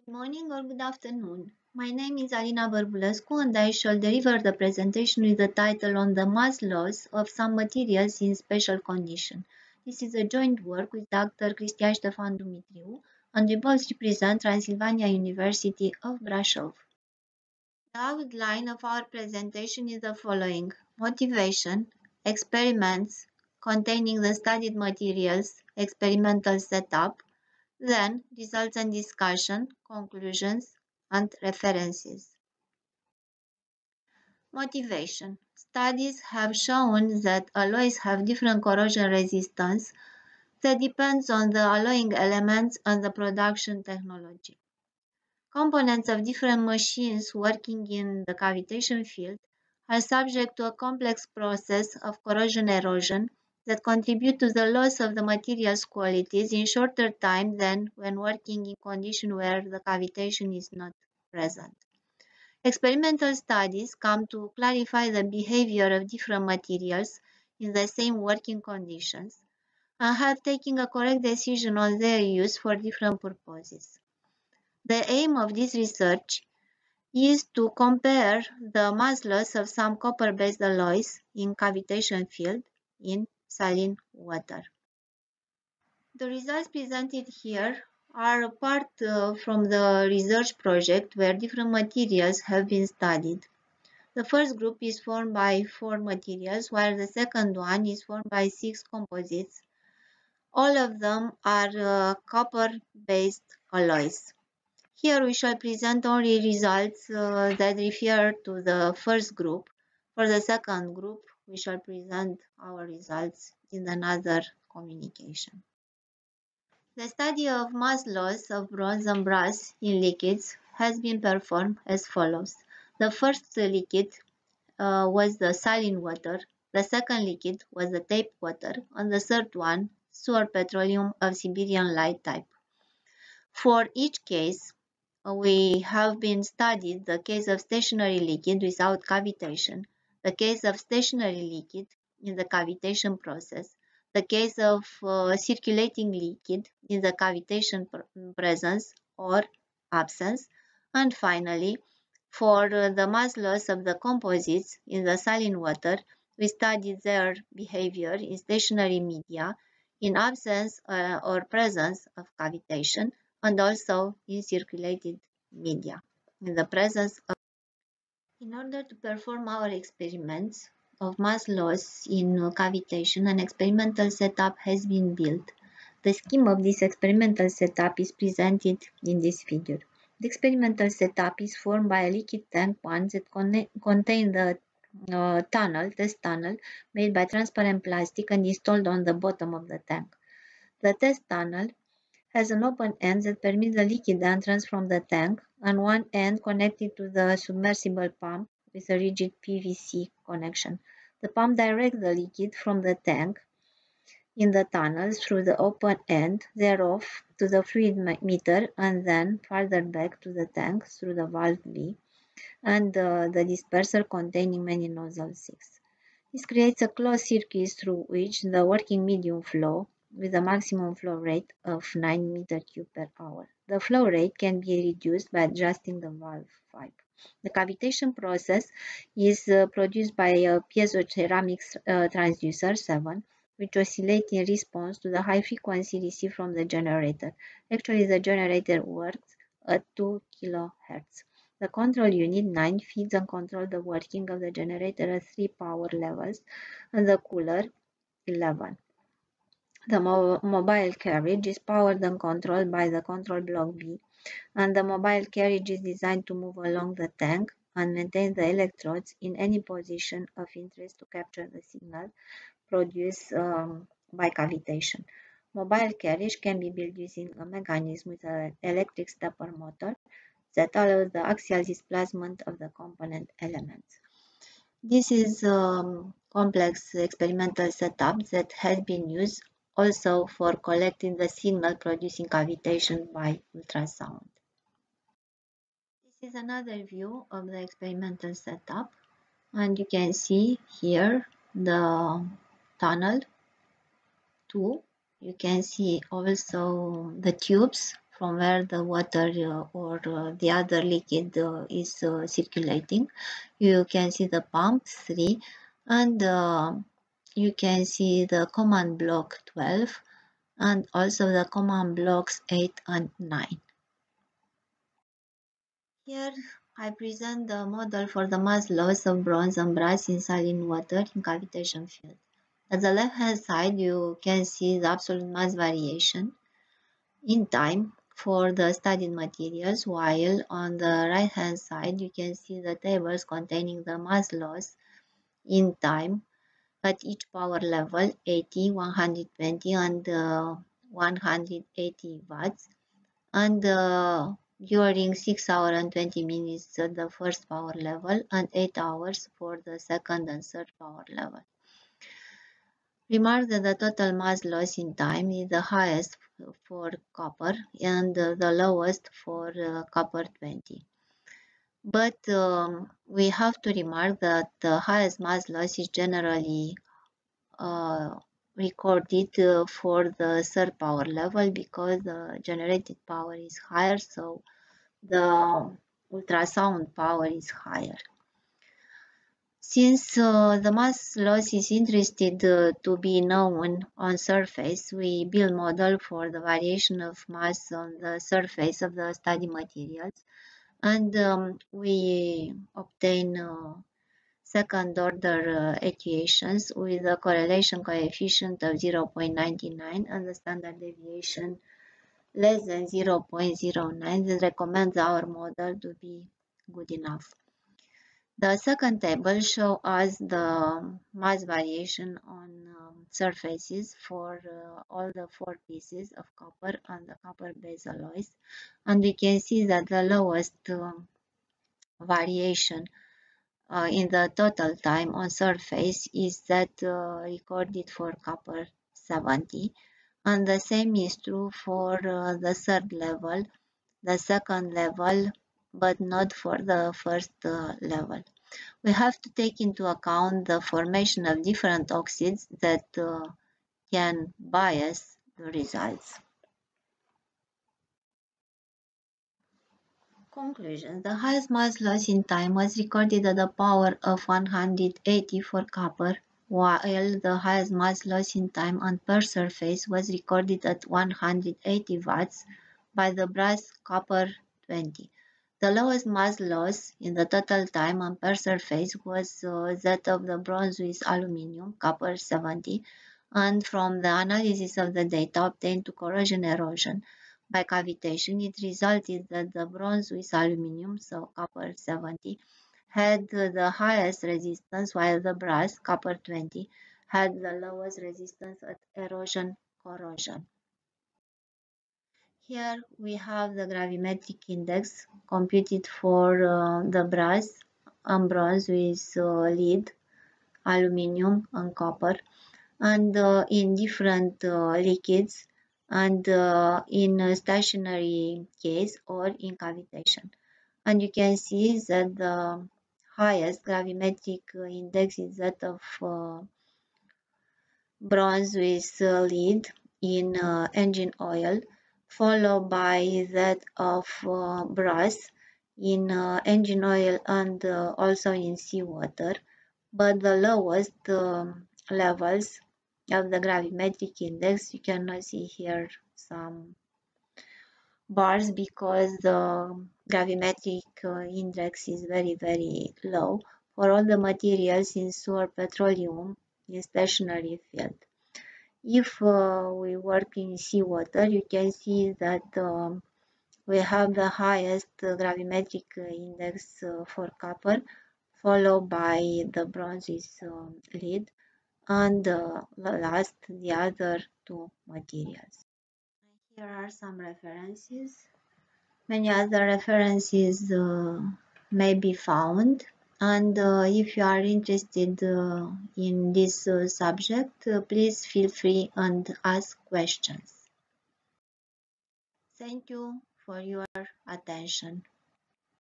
Good morning or good afternoon. My name is Alina Bărbulescu and I shall deliver the presentation with the title on the mass loss of some materials in special condition. This is a joint work with Dr. Cristian Ștefan Dumitriu and we both represent Transylvania University of Brașov. The outline of our presentation is the following: motivation, experiments containing the studied materials, experimental setup, then results and discussion, conclusions, and references. Motivation. Studies have shown that alloys have different corrosion resistance that depends on the alloying elements and the production technology. Components of different machines working in the cavitation field are subject to a complex process of corrosion erosion that contribute to the loss of the material's qualities in shorter time than when working in conditions where the cavitation is not present. Experimental studies come to clarify the behavior of different materials in the same working conditions and have taken a correct decision on their use for different purposes. The aim of this research is to compare the mass loss of some copper-based alloys in cavitation field in saline water. The results presented here are a part from the research project where different materials have been studied. The first group is formed by 4 materials, while the second one is formed by 6 composites. All of them are copper-based alloys. Here we shall present only results that refer to the first group. For the second group, we shall present our results in another communication. The study of mass loss of bronze and brass in liquids has been performed as follows. The first liquid was the saline water, the second liquid was the tape water, and the third one, sewer petroleum of Siberian light type. For each case, we have been studied the case of stationary liquid without cavitation, the case of stationary liquid in the cavitation process, the case of circulating liquid in the cavitation presence or absence, and finally, for the mass loss of the composites in the saline water, we studied their behavior in stationary media in absence or presence of cavitation, and also in circulated media in the presence of. In order to perform our experiments of mass loss in cavitation, an experimental setup has been built. The scheme of this experimental setup is presented in this figure. The experimental setup is formed by a liquid tank pans that contain the test tunnel made by transparent plastic and installed on the bottom of the tank. The test tunnel has an open end that permits the liquid entrance from the tank and one end connected to the submersible pump with a rigid PVC connection. The pump directs the liquid from the tank in the tunnel through the open end thereof to the fluid meter and then farther back to the tank through the valve B and the disperser containing many nozzle 6. This creates a closed circuit through which the working medium flow with a maximum flow rate of 9 m3 per hour. The flow rate can be reduced by adjusting the valve pipe. The cavitation process is produced by a piezoceramic transducer 7, which oscillates in response to the high frequency received from the generator. Actually, the generator works at 2 kHz. The control unit 9 feeds and controls the working of the generator at 3 power levels and the cooler 11. The mobile carriage is powered and controlled by the control block B, and the mobile carriage is designed to move along the tank and maintain the electrodes in any position of interest to capture the signal produced by cavitation. Mobile carriage can be built using a mechanism with an electric stepper motor that allows the axial displacement of the component elements. This is a complex experimental setup that has been used also for collecting the signal producing cavitation by ultrasound. This is another view of the experimental setup, and you can see here the tunnel 2. You can see also the tubes from where the water or the other liquid is circulating. You can see the pump 3, and you can see the command block 12 and also the command blocks 8 and 9. Here I present the model for the mass loss of bronze and brass in saline water in cavitation field. At the left hand side you can see the absolute mass variation in time for the studied materials, while on the right hand side you can see the tables containing the mass loss in time at each power level 80, 120 and 180 watts, and during 6 hours and 20 minutes at the first power level and 8 hours for the second and third power level. Remark that the total mass loss in time is the highest for copper and the lowest for copper 20. But we have to remark that the highest mass loss is generally recorded for the third power level because the generated power is higher, so the ultrasound power is higher. Since the mass loss is interested to be known on surface, we build model for the variation of mass on the surface of the study materials, and we obtain second order equations with a correlation coefficient of 0.99 and the standard deviation less than 0.09 that recommends our model to be good enough. The second table shows us the mass variation on surfaces for all the 4 pieces of copper and the copper base alloys, and we can see that the lowest variation in the total time on surface is that recorded for copper 70, and the same is true for the third level, the second level, but not for the first level. We have to take into account the formation of different oxides that can bias the results. Conclusion. The highest mass loss in time was recorded at the power of 180 for copper, while the highest mass loss in time on per surface was recorded at 180 watts by the brass copper 20. The lowest mass loss in the total time on per surface was that of the bronze with aluminium, copper 70, and from the analysis of the data obtained to corrosion erosion by cavitation, it resulted that the bronze with aluminium, so copper 70, had the highest resistance, while the brass, copper 20, had the lowest resistance at erosion corrosion. Here we have the gravimetric index computed for the brass and bronze with lead, aluminium and copper, and in different liquids, and in a stationary case or in cavitation. And you can see that the highest gravimetric index is that of bronze with lead in engine oil, followed by that of brass in engine oil and also in seawater. But the lowest levels of the gravimetric index, you cannot see here some bars because the gravimetric index is very low for all the materials in sewer petroleum in stationary field. If we work in seawater, you can see that we have the highest gravimetric index for copper, followed by the bronze is lead, and last the other two materials. Here are some references. Many other references may be found, and if you are interested in this subject, please feel free and ask questions. Thank you for your attention.